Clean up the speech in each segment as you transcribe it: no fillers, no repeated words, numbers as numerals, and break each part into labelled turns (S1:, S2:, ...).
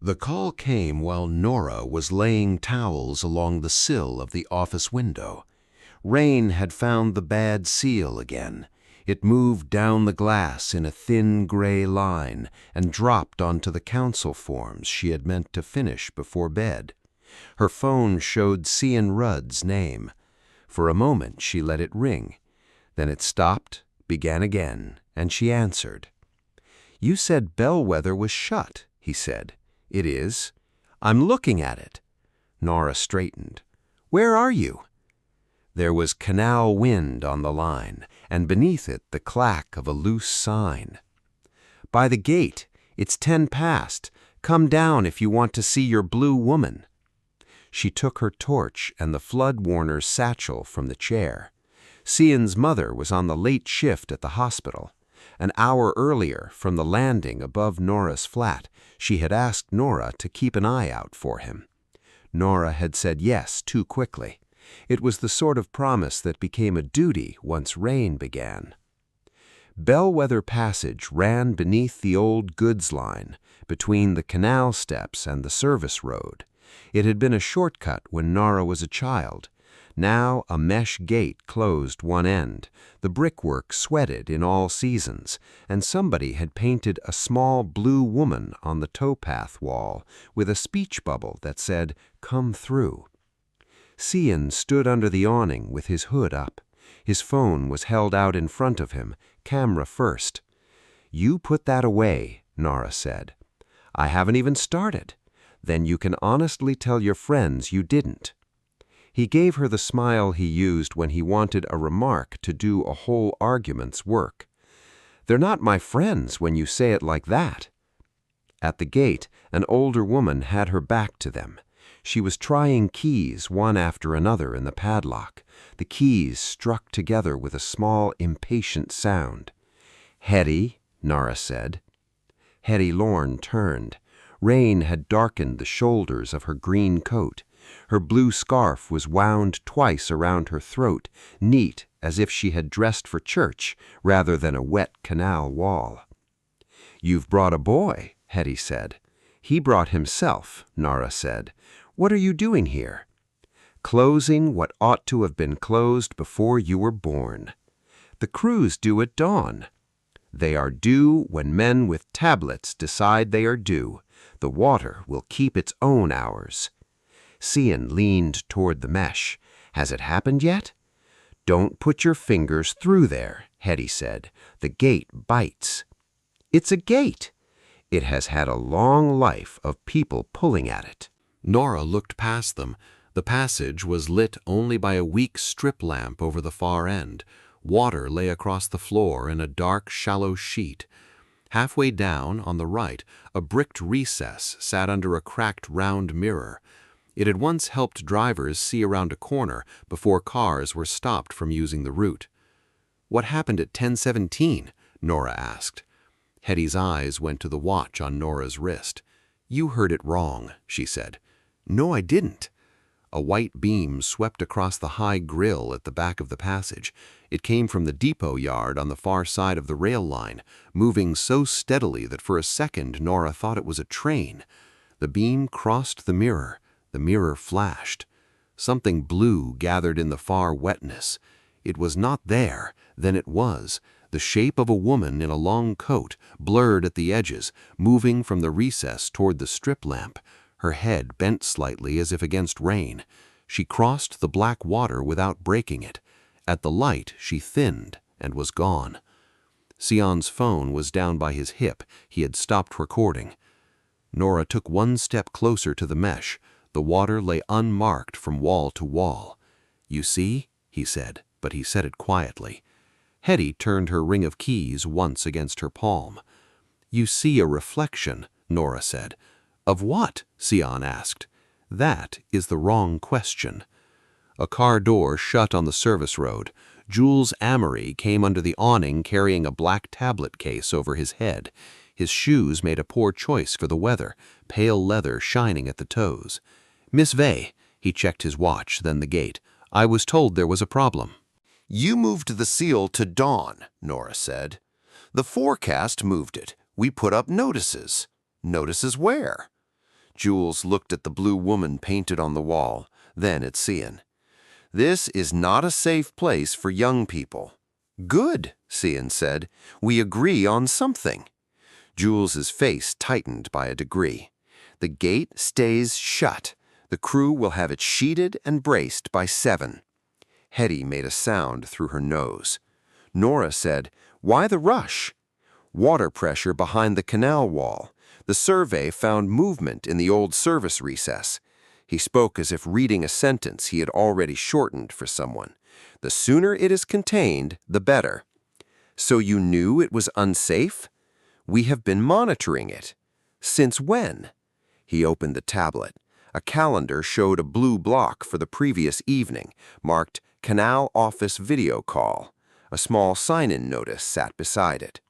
S1: The call came while Nora was laying towels along the sill of the office window. Rain had found the bad seal again. It moved down the glass in a thin gray line and dropped onto the council forms she had meant to finish before bed. Her phone showed Cian Rudd's name. For a moment she let it ring. Then it stopped, began again, and she answered. "You said Bellwether was shut," he said. "It is." "I'm looking at it." Nora straightened. "Where are you?" There was canal wind on the line, and beneath it the clack of a loose sign. "By the gate. It's 10 past. Come down if you want to see your blue woman." She took her torch and the flood warner's satchel from the chair. Cian's mother was on the late shift at the hospital. An hour earlier, from the landing above Nora's flat, she had asked Nora to keep an eye out for him. Nora had said yes too quickly. It was the sort of promise that became a duty once rain began. Bellwether Passage ran beneath the old goods line, between the canal steps and the service road. It had been a shortcut when Nora was a child. Now a mesh gate closed one end. The brickwork sweated in all seasons, and somebody had painted a small blue woman on the towpath wall with a speech bubble that said, "Come through." Cian stood under the awning with his hood up. His phone was held out in front of him, camera first. "You put that away," Nora said. "I haven't even started." "Then you can honestly tell your friends you didn't." He gave her the smile he used when he wanted a remark to do a whole argument's work. "They're not my friends when you say it like that." At the gate, an older woman had her back to them. She was trying keys one after another in the padlock. The keys struck together with a small, impatient sound. "Hetty," Nora said. Hetty Lorne turned. Rain had darkened the shoulders of her green coat. Her blue scarf was wound twice around her throat, neat as if she had dressed for church rather than a wet canal wall. "You've brought a boy," Hetty said. "He brought himself," Nora said. "What are you doing here?" "Closing what ought to have been closed before you were born." "The crews due at dawn." "They are due when men with tablets decide they are due. The water will keep its own hours." Cian leaned toward the mesh. "Has it happened yet?" "Don't put your fingers through there," Hetty said. "The gate bites." "It's a gate." "It has had a long life of people pulling at it." Nora looked past them. The passage was lit only by a weak strip lamp over the far end. Water lay across the floor in a dark, shallow sheet. Halfway down, on the right, a bricked recess sat under a cracked round mirror. It had once helped drivers see around a corner before cars were stopped from using the route. "What happened at 10:17? Nora asked. Hetty's eyes went to the watch on Nora's wrist. "You heard it wrong," she said. "No, I didn't." A white beam swept across the high grill at the back of the passage. It came from the depot yard on the far side of the rail line, moving so steadily that for a second Nora thought it was a train. The beam crossed the mirror. The mirror flashed. Something blue gathered in the far wetness. It was not there, then it was. The shape of a woman in a long coat, blurred at the edges, moving from the recess toward the strip lamp. Her head bent slightly as if against rain. She crossed the black water without breaking it. At the light, she thinned and was gone. Cian's phone was down by his hip. He had stopped recording. Nora took one step closer to the mesh. The water lay unmarked from wall to wall. "You see?" he said, but he said it quietly. Hetty turned her ring of keys once against her palm. "You see a reflection," Nora said. "Of what?" Cian asked. "That is the wrong question." A car door shut on the service road. Jules Amory came under the awning carrying a black tablet case over his head. His shoes made a poor choice for the weather, pale leather shining at the toes. "Miss Vey," he checked his watch, then the gate. "I was told there was a problem." "You moved the seal to dawn," Nora said. "The forecast moved it. We put up notices." "Notices where?" Jules looked at the blue woman painted on the wall, then at Cian. "This is not a safe place for young people." "Good," Cian said. "We agree on something." Jules's face tightened by a degree. "The gate stays shut. The crew will have it sheeted and braced by 7. Hetty made a sound through her nose. Nora said, "Why the rush?" "Water pressure behind the canal wall. The survey found movement in the old service recess." He spoke as if reading a sentence he had already shortened for someone. "The sooner it is contained, the better." "So you knew it was unsafe?" "We have been monitoring it." "Since when?" He opened the tablet. A calendar showed a blue block for the previous evening, marked Canal Office Video Call. A small sign-in notice sat beside it.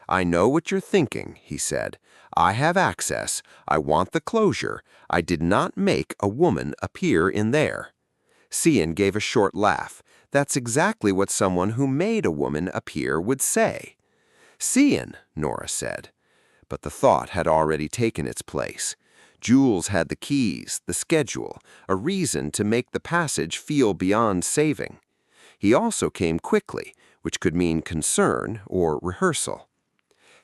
S1: "I know what you're thinking," he said. "I have access. I want the closure. I did not make a woman appear in there." Cian gave a short laugh. "That's exactly what someone who made a woman appear would say." "Cian," Nora said. But the thought had already taken its place. Jules had the keys, the schedule, a reason to make the passage feel beyond saving. He also came quickly, which could mean concern or rehearsal.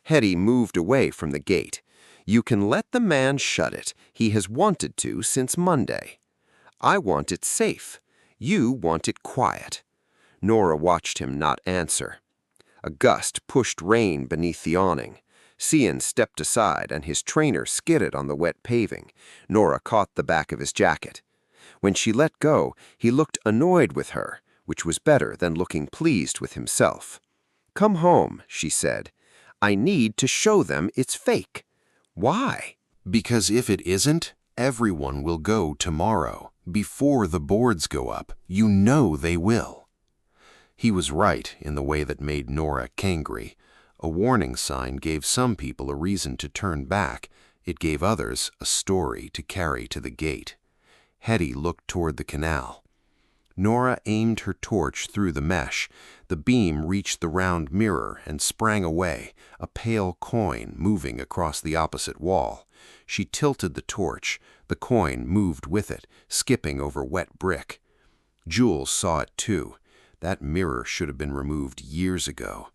S1: Hetty moved away from the gate. "You can let the man shut it. He has wanted to since Monday." "I want it safe. You want it quiet." Nora watched him not answer. A gust pushed rain beneath the awning. Cian stepped aside and his trainer skidded on the wet paving. Nora caught the back of his jacket. When she let go, he looked annoyed with her, which was better than looking pleased with himself. "Come home," she said. "I need to show them it's fake." "Why?" "Because if it isn't, everyone will go tomorrow, before the boards go up. You know they will." He was right in the way that made Nora angry. A warning sign gave some people a reason to turn back. It gave others a story to carry to the gate. Hetty looked toward the canal. Nora aimed her torch through the mesh. The beam reached the round mirror and sprang away, a pale coin moving across the opposite wall. She tilted the torch. The coin moved with it, skipping over wet brick. Jules saw it too. That mirror should have been removed years ago.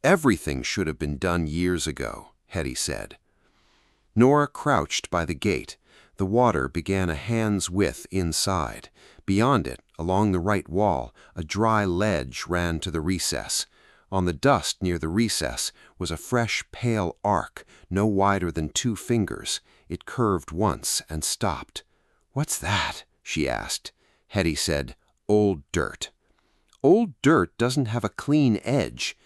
S1: "Everything should have been done years ago," Hetty said. Nora crouched by the gate. The water began a hand's width inside. Beyond it, along the right wall, a dry ledge ran to the recess. On the dust near the recess was a fresh, pale arc, no wider than 2 fingers. It curved once and stopped. "What's that?" she asked. Hetty said, "Old dirt." "Old dirt doesn't have a clean edge."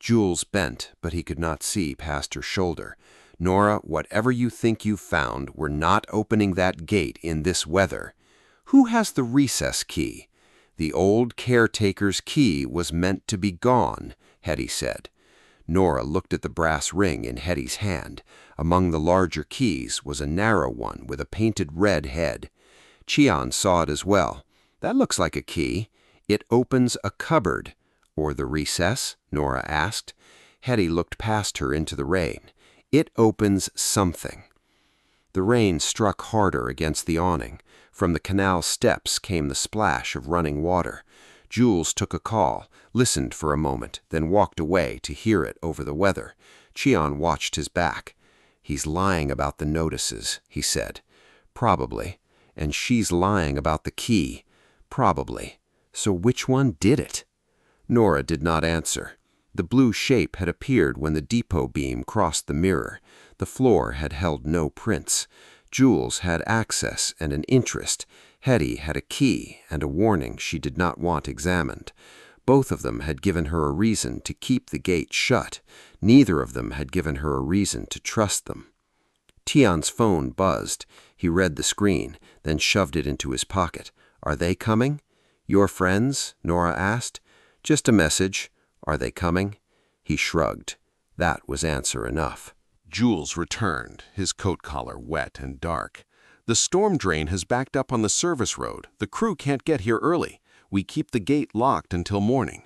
S1: Jules bent, but he could not see past her shoulder. "Nora, whatever you think you've found, we're not opening that gate in this weather." "Who has the recess key?" "The old caretaker's key was meant to be gone," Hetty said. Nora looked at the brass ring in Hetty's hand. Among the larger keys was a narrow one with a painted red head. Cian saw it as well. "That looks like a key. It opens a cupboard." "Or the recess?" Nora asked. Hetty looked past her into the rain. "It opens something." The rain struck harder against the awning. From the canal steps came the splash of running water. Jules took a call, listened for a moment, then walked away to hear it over the weather. Cian watched his back. "He's lying about the notices," he said. "Probably. And she's lying about the key." "Probably. So which one did it?" Nora did not answer. The blue shape had appeared when the depot beam crossed the mirror. The floor had held no prints. Jules had access and an interest. Hetty had a key and a warning she did not want examined. Both of them had given her a reason to keep the gate shut. Neither of them had given her a reason to trust them. Tian's phone buzzed. He read the screen, then shoved it into his pocket. "Are they coming?" "Your friends?" Nora asked. "Just a message. Are they coming?" He shrugged. That was answer enough.
S2: Jules returned, his coat collar wet and dark. "The storm drain has backed up on the service road. The crew can't get here early. We keep the gate locked until morning."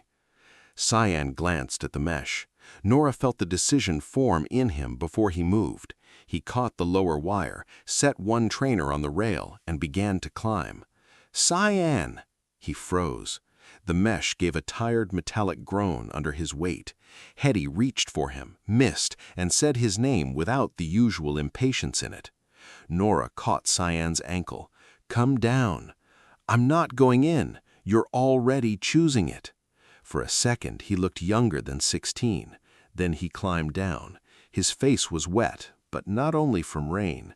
S2: Cian glanced at the mesh. Nora felt the decision form in him before he moved. He caught the lower wire, set one trainer on the rail, and began to climb. "Cyan!" He froze. The mesh gave a tired metallic groan under his weight. Hetty reached for him, missed, and said his name without the usual impatience in it. Nora caught Cyan's ankle. "Come down." "I'm not going in. You're already choosing it." For a second, he looked younger than 16. Then he climbed down. His face was wet, but not only from rain.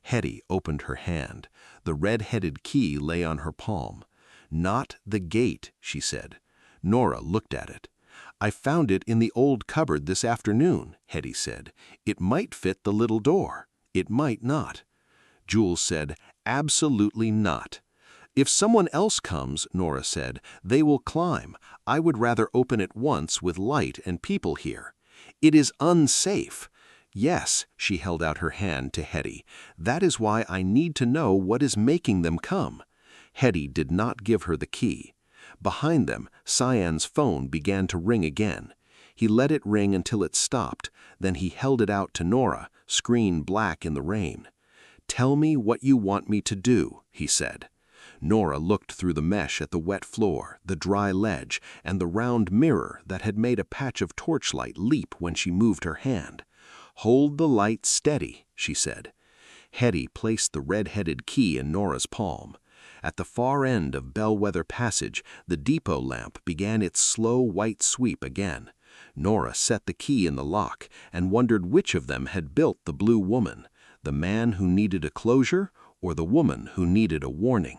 S2: Hetty opened her hand. The red-headed key lay on her palm. "Not the gate," she said. Nora looked at it. "I found it in the old cupboard this afternoon," Hetty said. "It might fit the little door. It might not." Jules said, "Absolutely not." "If someone else comes," Nora said, "they will climb. I would rather open it once with light and people here. It is unsafe." "Yes," she held out her hand to Hetty. "That is why I need to know what is making them come." Hetty did not give her the key. Behind them, Cyan's phone began to ring again. He let it ring until it stopped. Then he held it out to Nora, screen black in the rain. "Tell me what you want me to do," he said. Nora looked through the mesh at the wet floor, the dry ledge, and the round mirror that had made a patch of torchlight leap when she moved her hand. "Hold the light steady," she said. Hetty placed the red-headed key in Nora's palm. At the far end of Bellwether Passage, the depot lamp began its slow white sweep again. Nora set the key in the lock and wondered which of them had built the blue woman, the man who needed a closure or the woman who needed a warning.